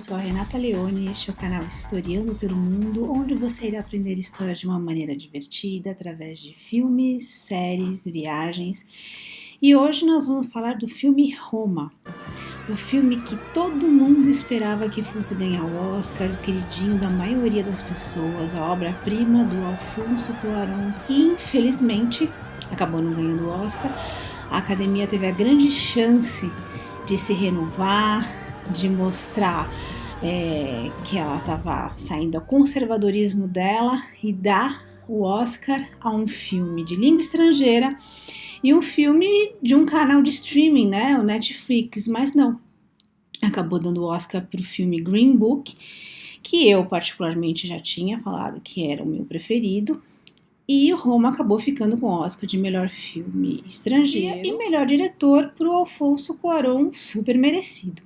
sou a Renata Leone e este é o canal Historiando pelo Mundo, onde você irá aprender história de uma maneira divertida, através de filmes, séries, viagens. E hoje nós vamos falar do filme Roma, o filme que todo mundo esperava que fosse ganhar o Oscar, o queridinho da maioria das pessoas, a obra-prima do Alfonso Cuarón, que infelizmente acabou não ganhando o Oscar. A Academia teve a grande chance de se renovar, de mostrar que ela estava saindo do conservadorismo dela e dar o Oscar a um filme de língua estrangeira e um filme de um canal de streaming, né, o Netflix, mas não. Acabou dando o Oscar para o filme Green Book, que eu particularmente já tinha falado que era o meu preferido, e Roma acabou ficando com o Oscar de melhor filme estrangeiro e melhor diretor para o Alfonso Cuarón, super merecido.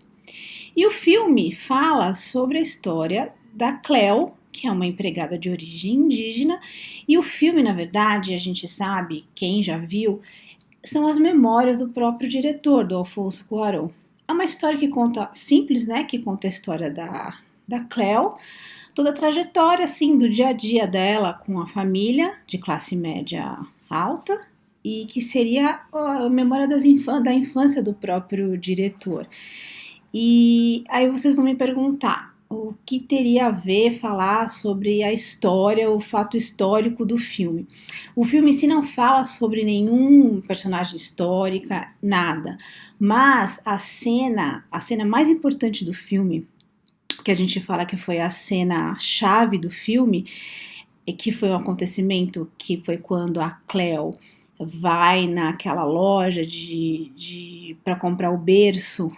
E o filme fala sobre a história da Cleo, que é uma empregada de origem indígena, e o filme, na verdade, a gente sabe, quem já viu, são as memórias do próprio diretor, do Alfonso Cuarón. É uma história que conta, simples, né, que conta a história da Cleo, toda a trajetória, assim, do dia a dia dela com a família de classe média alta e que seria a memória da infância do próprio diretor. E aí vocês vão me perguntar o que teria a ver falar sobre a história, o fato histórico do filme. O filme em si não fala sobre nenhum personagem histórica, nada, mas a cena mais importante do filme, que a gente fala que foi a cena chave do filme, que foi um acontecimento que foi quando a Cleo vai naquela loja para comprar o berço,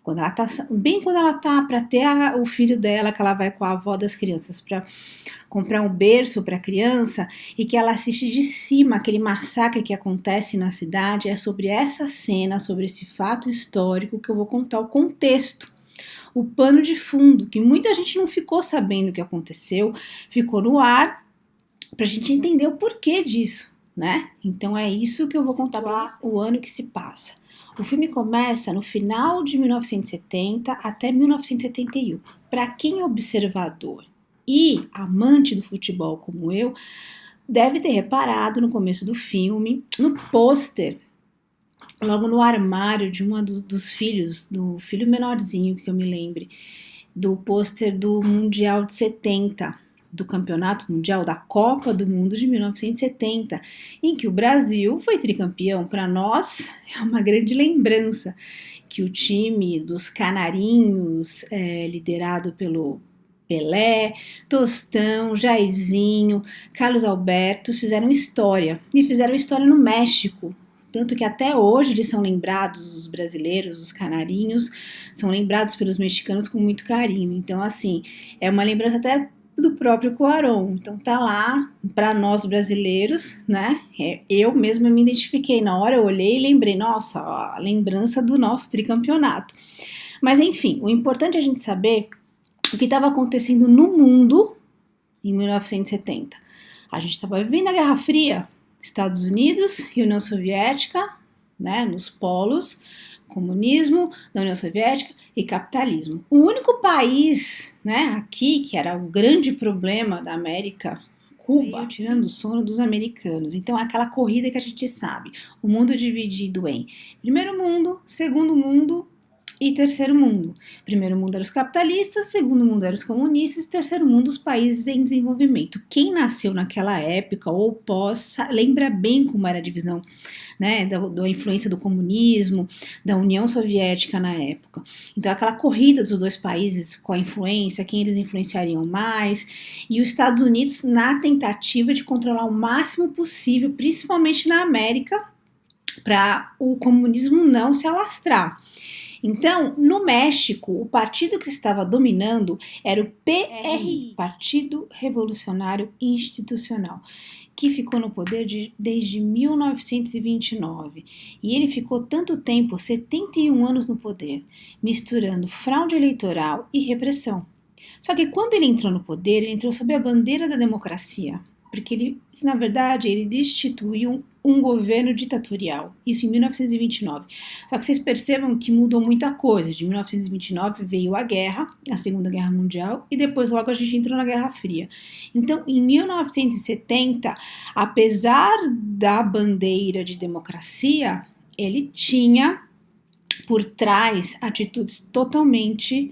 quando ela tá para ter o filho dela, que ela vai com a avó das crianças para comprar um berço para a criança, e que ela assiste de cima aquele massacre que acontece na cidade. É sobre essa cena, sobre esse fato histórico que eu vou contar o contexto, o pano de fundo, que muita gente não ficou sabendo o que aconteceu, ficou no ar, pra gente entender o porquê disso, né? Então é isso que eu vou contar para o ano que se passa. O filme começa no final de 1970 até 1971. Para quem é observador e amante do futebol como eu, deve ter reparado no começo do filme, no pôster, logo no armário de uma dos filhos, do filho menorzinho que eu me lembre, do pôster do Mundial de 70, do Campeonato Mundial da Copa do Mundo de 1970, em que o Brasil foi tricampeão. Para nós é uma grande lembrança que o time dos Canarinhos, liderado pelo Pelé, Tostão, Jairzinho, Carlos Alberto, fizeram história, e fizeram história no México. Tanto que até hoje eles são lembrados, os brasileiros, os canarinhos, são lembrados pelos mexicanos com muito carinho. Então, assim, é uma lembrança até do próprio Cuarón. Então tá lá para nós brasileiros, né? Eu mesma me identifiquei na hora, eu olhei e lembrei, nossa, a lembrança do nosso tricampeonato. Mas enfim, o importante é a gente saber o que estava acontecendo no mundo em 1970. A gente estava vivendo a Guerra Fria, Estados Unidos e União Soviética, né, nos polos, comunismo da União Soviética e capitalismo. O único país, né, aqui, que era o grande problema da América, Cuba, tirando o sono dos americanos. Então, aquela corrida que a gente sabe, o mundo dividido em primeiro mundo, segundo mundo e terceiro mundo. Primeiro mundo eram os capitalistas, segundo mundo eram os comunistas, terceiro mundo os países em desenvolvimento. Quem nasceu naquela época ou pós lembra bem como era a divisão, né, da influência do comunismo, da União Soviética na época. Então aquela corrida dos dois países com a influência, quem eles influenciariam mais, e os Estados Unidos na tentativa de controlar o máximo possível, principalmente na América, para o comunismo não se alastrar. Então, no México, o partido que estava dominando era o PRI, Partido Revolucionário Institucional, que ficou no poder desde 1929. E ele ficou tanto tempo, 71 anos no poder, misturando fraude eleitoral e repressão. Só que quando ele entrou no poder, ele entrou sob a bandeira da democracia. porque ele, na verdade, ele destituiu um governo ditatorial, isso em 1929. Só que vocês percebam que mudou muita coisa. De 1929 veio a guerra, a Segunda Guerra Mundial, e depois logo a gente entrou na Guerra Fria. Então, em 1970, apesar da bandeira de democracia, ele tinha por trás atitudes totalmente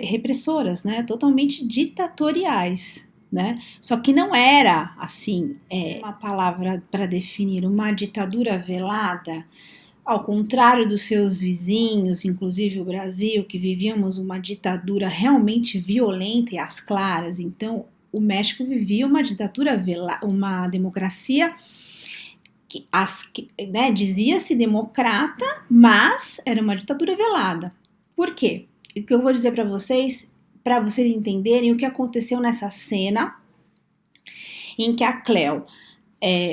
repressoras, né? Totalmente ditatoriais. Né? Só que não era assim, uma palavra para definir uma ditadura velada, ao contrário dos seus vizinhos, inclusive o Brasil, que vivíamos uma ditadura realmente violenta e às claras. Então, o México vivia uma ditadura velada, uma democracia que, né, dizia-se democrata, mas era uma ditadura velada. Por quê? O que eu vou dizer para vocês entenderem o que aconteceu nessa cena em que a Cleo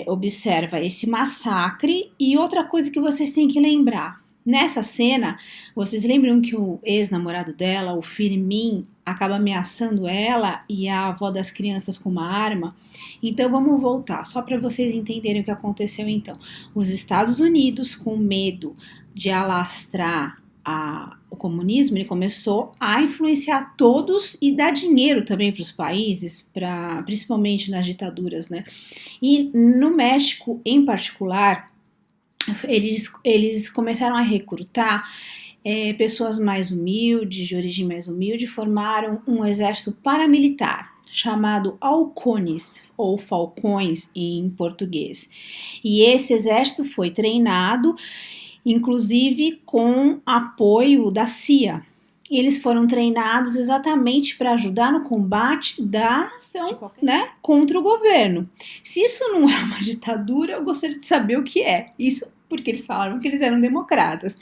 observa esse massacre. E outra coisa que vocês têm que lembrar, nessa cena, vocês lembram que o ex-namorado dela, o Firmin, acaba ameaçando ela e a avó das crianças com uma arma? Então vamos voltar, só para vocês entenderem o que aconteceu então. Os Estados Unidos, com medo de alastrar o comunismo, ele começou a influenciar todos e dar dinheiro também para os países, principalmente nas ditaduras, né? E no México, em particular, eles começaram a recrutar pessoas mais humildes, de origem mais humilde, formaram um exército paramilitar chamado halcones, ou falcões em português. E esse exército foi treinado inclusive com apoio da CIA. Eles foram treinados exatamente para ajudar no combate da ação, né, contra o governo. Se isso não é uma ditadura, eu gostaria de saber o que é. Isso porque eles falaram que eles eram democratas.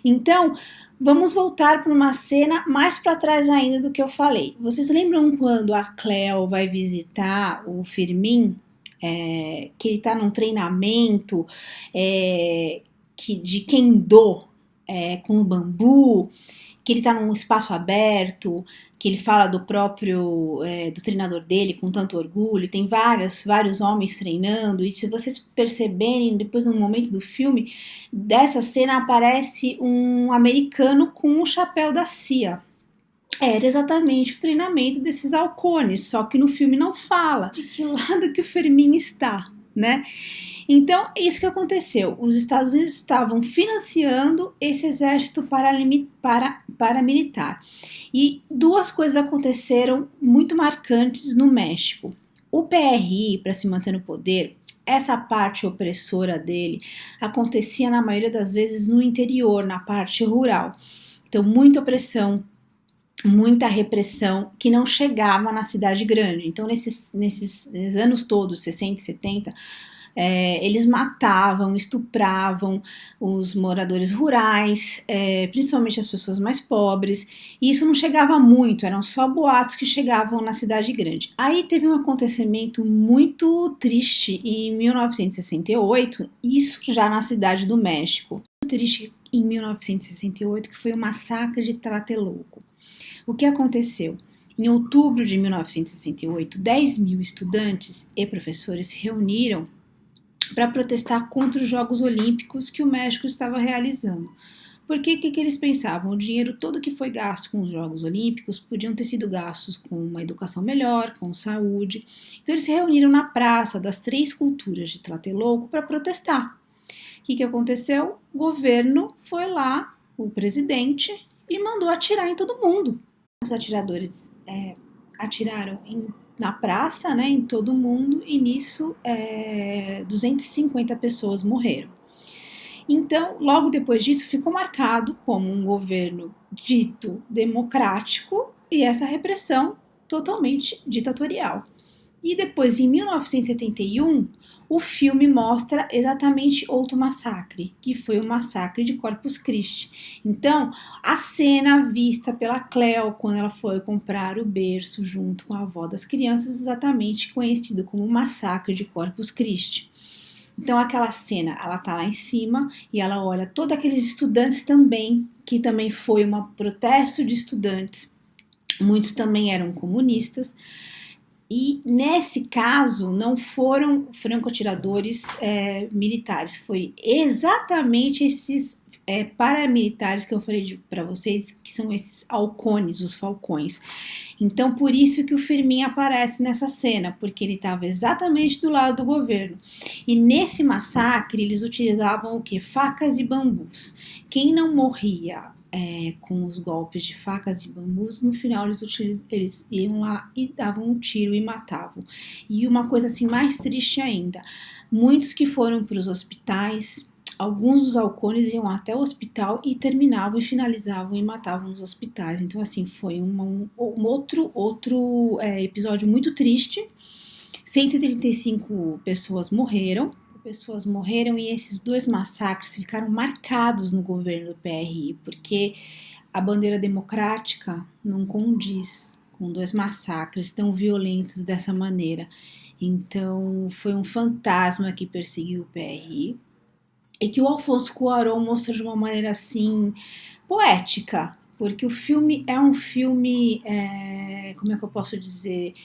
Então, vamos voltar para uma cena mais para trás ainda do que eu falei. Vocês lembram quando a Cleo vai visitar o Firmin? Que ele está num treinamento de Kendo, com o bambu, que ele está num espaço aberto, que ele fala do próprio, do treinador dele com tanto orgulho, tem vários homens treinando, e se vocês perceberem, depois no momento do filme, dessa cena aparece um americano com o chapéu da CIA. Era exatamente o treinamento desses halcones, só que no filme não fala de que lado que o Firmin está, né? Então, isso que aconteceu. Os Estados Unidos estavam financiando esse exército paramilitar. E duas coisas aconteceram muito marcantes no México. O PRI, para se manter no poder, essa parte opressora dele acontecia na maioria das vezes no interior, na parte rural. Então, muita opressão, muita repressão que não chegava na cidade grande. Então, nesses anos todos, 60 e 70, eles matavam, estupravam os moradores rurais, principalmente as pessoas mais pobres, e isso não chegava muito, eram só boatos que chegavam na cidade grande. Aí teve um acontecimento muito triste em 1968, isso já na cidade do México. Muito triste em 1968, que foi o massacre de Tlatelolco. O que aconteceu? Em outubro de 1968, 10 mil estudantes e professores se reuniram para protestar contra os Jogos Olímpicos que o México estava realizando. Porque o que eles pensavam? O dinheiro todo que foi gasto com os Jogos Olímpicos podiam ter sido gastos com uma educação melhor, com saúde. Então eles se reuniram na Praça das Três Culturas de Tlatelolco para protestar. O que aconteceu? O governo foi lá, o presidente, e mandou atirar em todo mundo. Os atiradores atiraram na praça, né, em todo mundo, e nisso 250 pessoas morreram. Então, logo depois disso, ficou marcado como um governo dito democrático e essa repressão totalmente ditatorial. E depois, em 1971, o filme mostra exatamente outro massacre, que foi o massacre de Corpus Christi. Então, a cena vista pela Cleo quando ela foi comprar o berço junto com a avó das crianças, exatamente conhecido como massacre de Corpus Christi. Então, aquela cena, ela tá lá em cima e ela olha todos aqueles estudantes também, que também foi um protesto de estudantes, muitos também eram comunistas, E nesse caso não foram franco-atiradores militares, foi exatamente esses paramilitares que eu falei para vocês, que são esses halcones, os falcões. Então por isso que o Firmin aparece nessa cena, porque ele estava exatamente do lado do governo. E nesse massacre eles utilizavam o que? Facas e bambus. Quem não morria com os golpes de facas e bambus, no final eles iam lá e davam um tiro e matavam. E uma coisa assim mais triste ainda, muitos que foram para os hospitais, alguns dos halcones iam até o hospital e terminavam e finalizavam e matavam nos hospitais. Então assim, foi um outro episódio muito triste. 135 pessoas morreram e esses dois massacres ficaram marcados no governo do PRI, porque a bandeira democrática não condiz com dois massacres tão violentos dessa maneira. Então, foi um fantasma que perseguiu o PRI e que o Alfonso Cuarón mostrou de uma maneira assim poética, porque o filme é um filme, como é que eu posso dizer?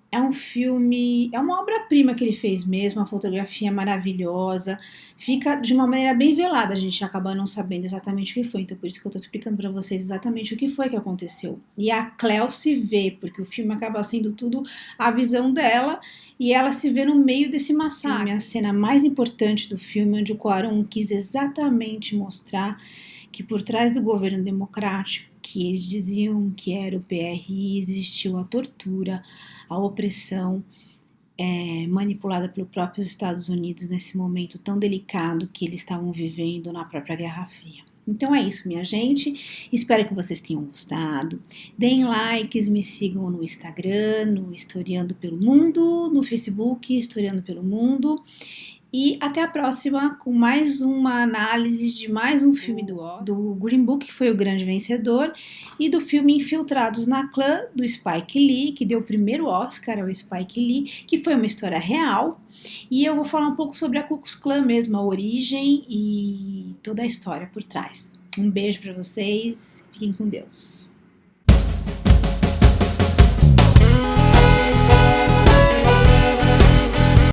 É um filme, é uma obra-prima que ele fez mesmo, a fotografia é maravilhosa, fica de uma maneira bem velada, a gente acaba não sabendo exatamente o que foi, então por isso que eu tô explicando para vocês exatamente o que foi que aconteceu. E a Cleo se vê, porque o filme acaba sendo tudo a visão dela, e ela se vê no meio desse massacre. A cena mais importante do filme, onde o Cuarón quis exatamente mostrar que por trás do governo democrático, que eles diziam que era o PRI, existiu a tortura, a opressão manipulada pelos próprios Estados Unidos nesse momento tão delicado que eles estavam vivendo na própria Guerra Fria. Então é isso, minha gente. Espero que vocês tenham gostado. Deem likes, me sigam no Instagram, no Historiando pelo Mundo, no Facebook, Historiando pelo Mundo. E até a próxima com mais uma análise de mais um filme do Green Book, que foi o grande vencedor, e do filme Infiltrados na Clã, do Spike Lee, que deu o primeiro Oscar ao Spike Lee, que foi uma história real. E eu vou falar um pouco sobre a Ku Klux Klan mesmo, a origem e toda a história por trás. Um beijo para vocês, fiquem com Deus.